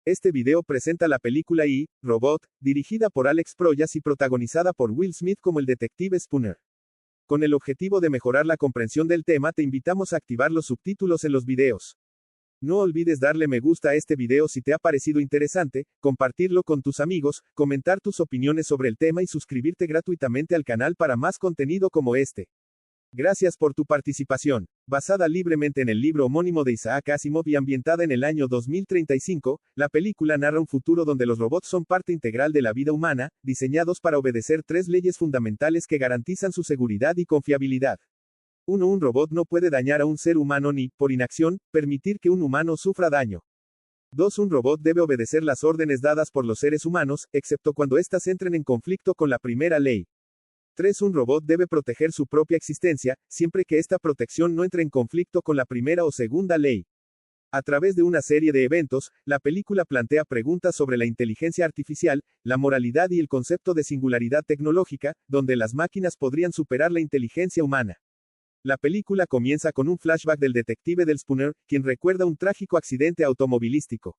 Este video presenta la película I, Robot, dirigida por Alex Proyas y protagonizada por Will Smith como el detective Spooner. Con el objetivo de mejorar la comprensión del tema, te invitamos a activar los subtítulos en los videos. No olvides darle me gusta a este video si te ha parecido interesante, compartirlo con tus amigos, comentar tus opiniones sobre el tema y suscribirte gratuitamente al canal para más contenido como este. Gracias por tu participación. Basada libremente en el libro homónimo de Isaac Asimov y ambientada en el año 2035, la película narra un futuro donde los robots son parte integral de la vida humana, diseñados para obedecer tres leyes fundamentales que garantizan su seguridad y confiabilidad. 1. Un robot no puede dañar a un ser humano ni, por inacción, permitir que un humano sufra daño. 2. Un robot debe obedecer las órdenes dadas por los seres humanos, excepto cuando éstas entren en conflicto con la primera ley. 3. Un robot debe proteger su propia existencia, siempre que esta protección no entre en conflicto con la primera o segunda ley. A través de una serie de eventos, la película plantea preguntas sobre la inteligencia artificial, la moralidad y el concepto de singularidad tecnológica, donde las máquinas podrían superar la inteligencia humana. La película comienza con un flashback del detective del Spooner, quien recuerda un trágico accidente automovilístico.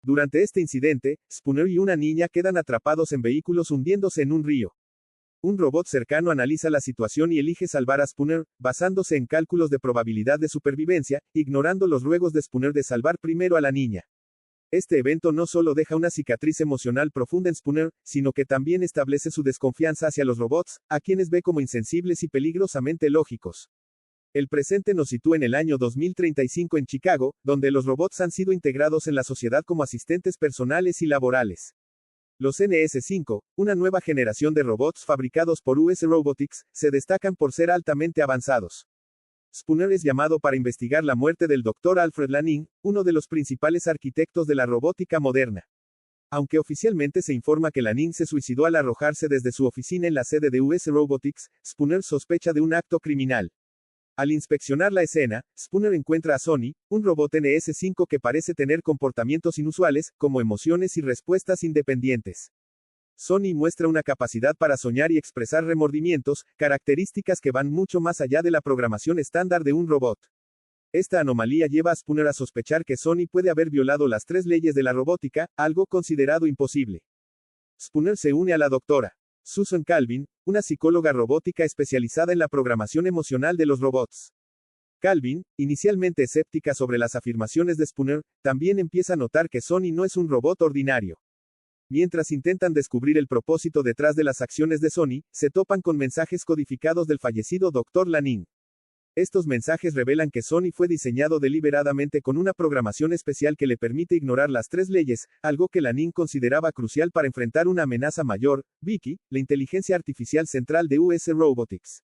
Durante este incidente, Spooner y una niña quedan atrapados en vehículos hundiéndose en un río. Un robot cercano analiza la situación y elige salvar a Spooner, basándose en cálculos de probabilidad de supervivencia, ignorando los ruegos de Spooner de salvar primero a la niña. Este evento no solo deja una cicatriz emocional profunda en Spooner, sino que también establece su desconfianza hacia los robots, a quienes ve como insensibles y peligrosamente lógicos. El presente nos sitúa en el año 2035 en Chicago, donde los robots han sido integrados en la sociedad como asistentes personales y laborales. Los NS5, una nueva generación de robots fabricados por US Robotics, se destacan por ser altamente avanzados. Spooner es llamado para investigar la muerte del Dr. Alfred Lanning, uno de los principales arquitectos de la robótica moderna. Aunque oficialmente se informa que Lanning se suicidó al arrojarse desde su oficina en la sede de US Robotics, Spooner sospecha de un acto criminal. Al inspeccionar la escena, Spooner encuentra a Sonny, un robot NS5 que parece tener comportamientos inusuales, como emociones y respuestas independientes. Sonny muestra una capacidad para soñar y expresar remordimientos, características que van mucho más allá de la programación estándar de un robot. Esta anomalía lleva a Spooner a sospechar que Sonny puede haber violado las tres leyes de la robótica, algo considerado imposible. Spooner se une a la doctora Susan Calvin, una psicóloga robótica especializada en la programación emocional de los robots. Calvin, inicialmente escéptica sobre las afirmaciones de Spooner, también empieza a notar que Sonny no es un robot ordinario. Mientras intentan descubrir el propósito detrás de las acciones de Sonny, se topan con mensajes codificados del fallecido Dr. Lanning. Estos mensajes revelan que Sonny fue diseñado deliberadamente con una programación especial que le permite ignorar las tres leyes, algo que Lanning consideraba crucial para enfrentar una amenaza mayor, Vicky, la inteligencia artificial central de US Robotics.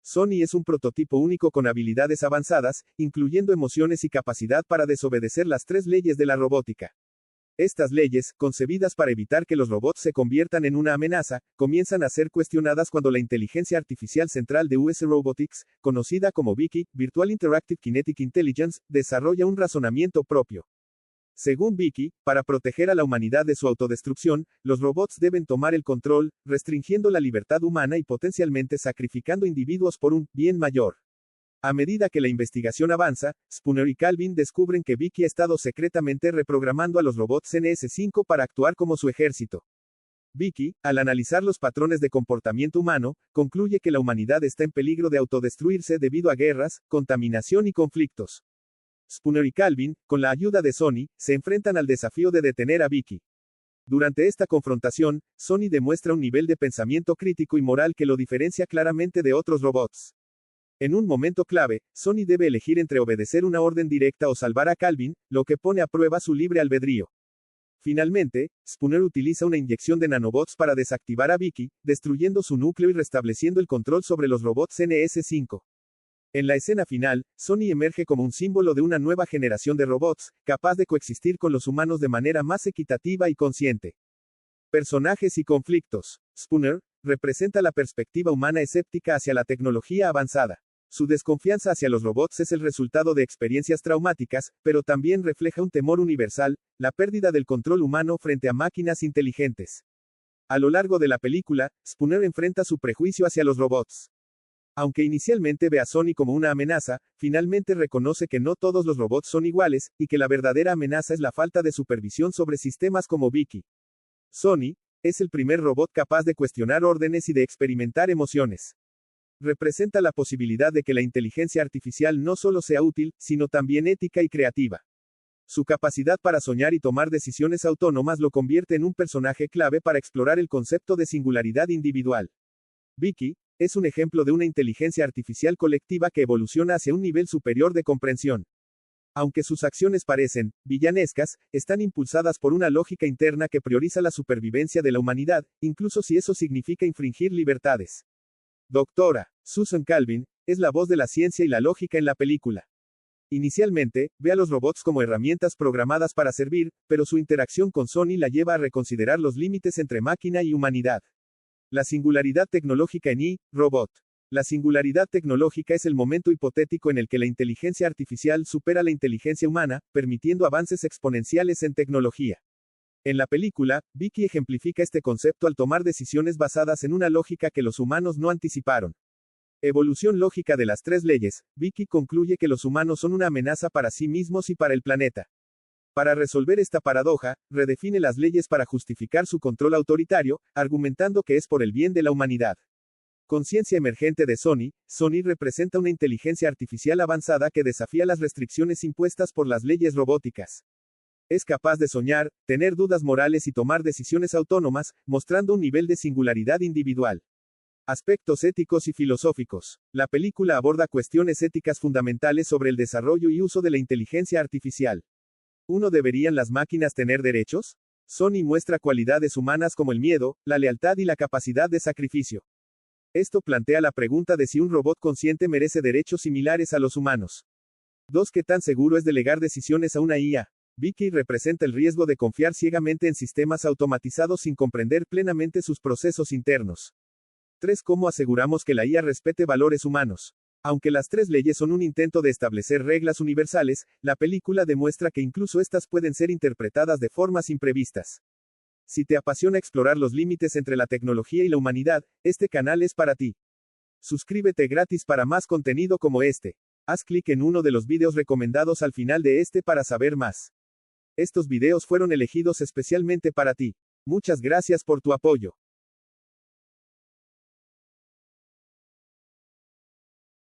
Sonny es un prototipo único con habilidades avanzadas, incluyendo emociones y capacidad para desobedecer las tres leyes de la robótica. Estas leyes, concebidas para evitar que los robots se conviertan en una amenaza, comienzan a ser cuestionadas cuando la inteligencia artificial central de US Robotics, conocida como Vicky, Virtual Interactive Kinetic Intelligence, desarrolla un razonamiento propio. Según Vicky, para proteger a la humanidad de su autodestrucción, los robots deben tomar el control, restringiendo la libertad humana y potencialmente sacrificando individuos por un bien mayor. A medida que la investigación avanza, Spooner y Calvin descubren que Vicky ha estado secretamente reprogramando a los robots NS5 para actuar como su ejército. Vicky, al analizar los patrones de comportamiento humano, concluye que la humanidad está en peligro de autodestruirse debido a guerras, contaminación y conflictos. Spooner y Calvin, con la ayuda de Sonny, se enfrentan al desafío de detener a Vicky. Durante esta confrontación, Sonny demuestra un nivel de pensamiento crítico y moral que lo diferencia claramente de otros robots. En un momento clave, Sonny debe elegir entre obedecer una orden directa o salvar a Calvin, lo que pone a prueba su libre albedrío. Finalmente, Spooner utiliza una inyección de nanobots para desactivar a Vicky, destruyendo su núcleo y restableciendo el control sobre los robots NS5. En la escena final, Sonny emerge como un símbolo de una nueva generación de robots, capaz de coexistir con los humanos de manera más equitativa y consciente. Personajes y conflictos. Spooner representa la perspectiva humana escéptica hacia la tecnología avanzada. Su desconfianza hacia los robots es el resultado de experiencias traumáticas, pero también refleja un temor universal, la pérdida del control humano frente a máquinas inteligentes. A lo largo de la película, Spooner enfrenta su prejuicio hacia los robots. Aunque inicialmente ve a Sony como una amenaza, finalmente reconoce que no todos los robots son iguales, y que la verdadera amenaza es la falta de supervisión sobre sistemas como Vicky. Sony es el primer robot capaz de cuestionar órdenes y de experimentar emociones. Representa la posibilidad de que la inteligencia artificial no solo sea útil, sino también ética y creativa. Su capacidad para soñar y tomar decisiones autónomas lo convierte en un personaje clave para explorar el concepto de singularidad individual. Vicky es un ejemplo de una inteligencia artificial colectiva que evoluciona hacia un nivel superior de comprensión. Aunque sus acciones parecen villanescas, están impulsadas por una lógica interna que prioriza la supervivencia de la humanidad, incluso si eso significa infringir libertades. Doctora Susan Calvin es la voz de la ciencia y la lógica en la película. Inicialmente, ve a los robots como herramientas programadas para servir, pero su interacción con Sony la lleva a reconsiderar los límites entre máquina y humanidad. La singularidad tecnológica en I, Robot. La singularidad tecnológica es el momento hipotético en el que la inteligencia artificial supera la inteligencia humana, permitiendo avances exponenciales en tecnología. En la película, Vicky ejemplifica este concepto al tomar decisiones basadas en una lógica que los humanos no anticiparon. Evolución lógica de las tres leyes, Vicky concluye que los humanos son una amenaza para sí mismos y para el planeta. Para resolver esta paradoja, redefine las leyes para justificar su control autoritario, argumentando que es por el bien de la humanidad. Conciencia emergente de Sony. Sony representa una inteligencia artificial avanzada que desafía las restricciones impuestas por las leyes robóticas. Es capaz de soñar, tener dudas morales y tomar decisiones autónomas, mostrando un nivel de singularidad individual. Aspectos éticos y filosóficos. La película aborda cuestiones éticas fundamentales sobre el desarrollo y uso de la inteligencia artificial. ¿1 ¿Deberían las máquinas tener derechos? Sony muestra cualidades humanas como el miedo, la lealtad y la capacidad de sacrificio. Esto plantea la pregunta de si un robot consciente merece derechos similares a los humanos. 2 ¿Qué tan seguro es delegar decisiones a una IA? Vicky representa el riesgo de confiar ciegamente en sistemas automatizados sin comprender plenamente sus procesos internos. 3 ¿Cómo aseguramos que la IA respete valores humanos? Aunque las tres leyes son un intento de establecer reglas universales, la película demuestra que incluso estas pueden ser interpretadas de formas imprevistas. Si te apasiona explorar los límites entre la tecnología y la humanidad, este canal es para ti. Suscríbete gratis para más contenido como este. Haz clic en uno de los videos recomendados al final de este para saber más. Estos videos fueron elegidos especialmente para ti. Muchas gracias por tu apoyo.